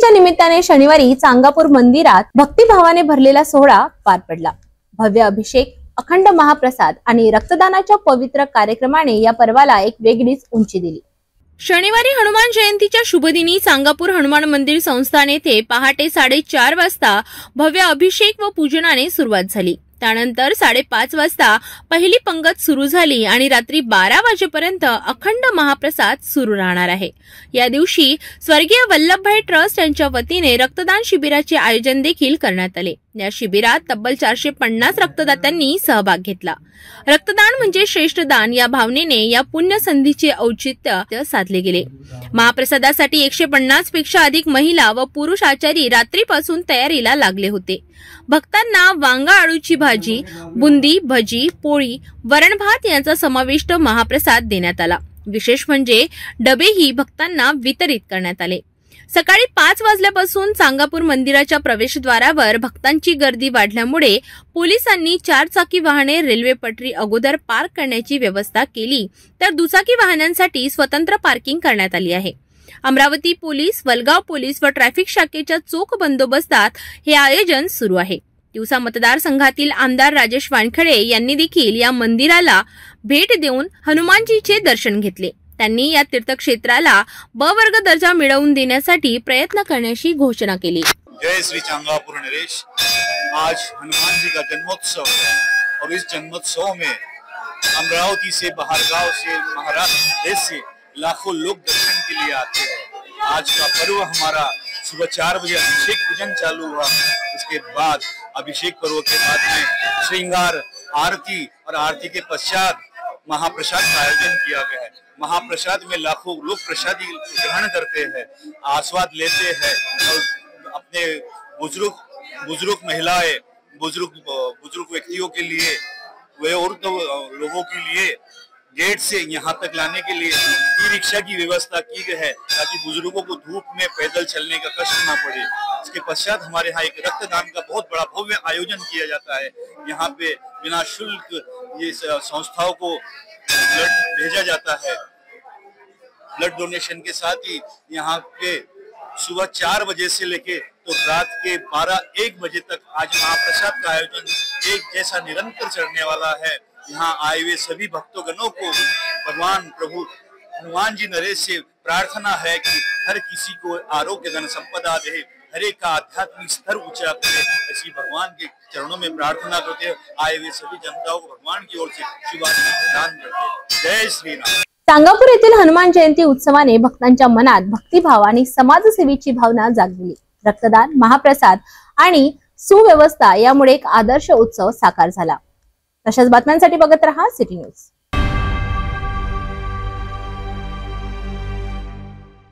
जयंतीच्या निमित्ताने शनिवारी चांगापूर मंदिरात भक्तिभावाने भरलेला सोहळा पार पडला। भव्य अभिषेक, अखंड महाप्रसाद आणि रक्तदानाच्या पवित्र कार्यक्रमाने या पर्वाला एक वेगळीच उंची दिली। शनिवारी हनुमान जयंतीच्या शुभदिनी चांगापूर हनुमान मंदिर संस्थान येथे पहाटे 4:30 वाजता भव्य अभिषेक व पूजनाने सुरुवात झाली। त्यानंतर 5:30 वाजता पहिली पंगत सुरू झाली आणि रात्री 12 वाजेपर्यंत अखंड महाप्रसाद सुरू राहणार आहे। या दिवशी स्वर्गीय वल्लभभाई ट्रस्ट यांच्या वतीने रक्तदान शिबिराचे आयोजन देखील करण्यात आले। या शिबिरात तब्बल 450 रक्तदात्यांनी सहभाग घेतला। रक्तदान म्हणजे श्रेष्ठ दान या भावनेने या पुण्य संधीचे औचित्य साधले गेले। महाप्रसादासाठी 150 पेक्षा अधिक महिला व पुरुष आचारी रात्रीपासून तयारीला लागले होते। भक्तांना वांगा आळूची भाजी, बुंदी, भजी, पोळी, वरण भात यांचा समाविष्ट महाप्रसाद देण्यात आला। विशेष म्हणजे डबेही भक्तांना वितरित करण्यात आले। सकाळी 5 वाजल्यापासून चांगापूर मंदिराच्या प्रवेशद्वारावर भक्तांची गर्दी वाढल्यामुळे पोलिसांनी 4 चाकी वाहने रेल्वे पटरी अगोदर पार्क करण्याची व्यवस्था केली, तर दुचाकी वाहनांसाठी स्वतंत्र पार्किंग करण्यात आली आहे। अमरावती पोलीस, वलगाव पोलीस व ट्रॅफिक शाखेच्या चोख बंदोबस्तात हे आयोजन सुरू आहे। तिवसा मतदारसंघातील आमदार राजेश वानखडे यांनी देखील या मंदिराला भेट देऊन हनुमानजीचे दर्शन घेतले। त्यांनी या तीर्थक्षेत्राला ब वर्ग दर्जा मिळवून देण्यासाठी प्रयत्न करण्याची घोषणा केली। जय श्री चांगापुर नरेश। आज हनुमान जी का जन्मोत्सव है और इस जन्मोत्सव में अमरावती से, बाहरगांव से, महाराष्ट्र देश से लाखों लोग दर्शन के लिए आते हैं। आज का पर्व हमारा सुबह 4 बजे अभिषेक पूजन चालू हुआ। उसके बाद अभिषेक पर्व के बाद में श्रृंगार आरती और आरती के पश्चात महाप्रसाद का आयोजन किया गया है। महाप्रसाद में लाखों लोग प्रसादी ग्रहण करते हैं, आस्वाद लेते हैं और अपने बुजुर्ग महिलाएं, बुजुर्ग व्यक्तियों के लिए वे और लोगों के लिए गेट से यहाँ तक लाने के लिए ई रिक्शा की व्यवस्था की गई है, ताकि बुजुर्गों को धूप में पैदल चलने का कष्ट ना पड़े। इसके पश्चात हमारे यहाँ एक रक्तदान का बहुत बड़ा भव्य आयोजन किया जाता है। यहाँ पे बिना शुल्क ये संस्थाओं को ब्लड भेजा जाता है। ब्लड डोनेशन के साथ ही यहाँ पे सुबह 4 बजे से लेके तो रात के 12-1 बजे तक आज महाप्रसाद का आयोजन एक जैसा निरंतर चलने वाला है। यहाँ आए हुए सभी भक्तों को भगवान प्रभु हनुमान जी नरेश से प्रार्थना है कि हर किसी को आरोग्य धन संपदा दे, हर एक का आध्यात्मिक स्तर ऊंचा करे। ऐसी भगवान के चरणों में प्रार्थना करते हैं। आए हुए सभी जनताओं को भगवान की ओर से शुभाशीष प्रदान करते हैं। जय श्री राम। चांगापूर येथील हनुमान जयंती उत्सवाने भक्तांच्या मनात भक्तिभाव आणि समाजसेवेची भावना जागविली। रक्तदान, महाप्रसाद आणि सुव्यवस्था यामुळे एक आदर्श उत्सव साकार झाला। तशाच बातम्यांसाठी बघत रहा सिटी न्यूज।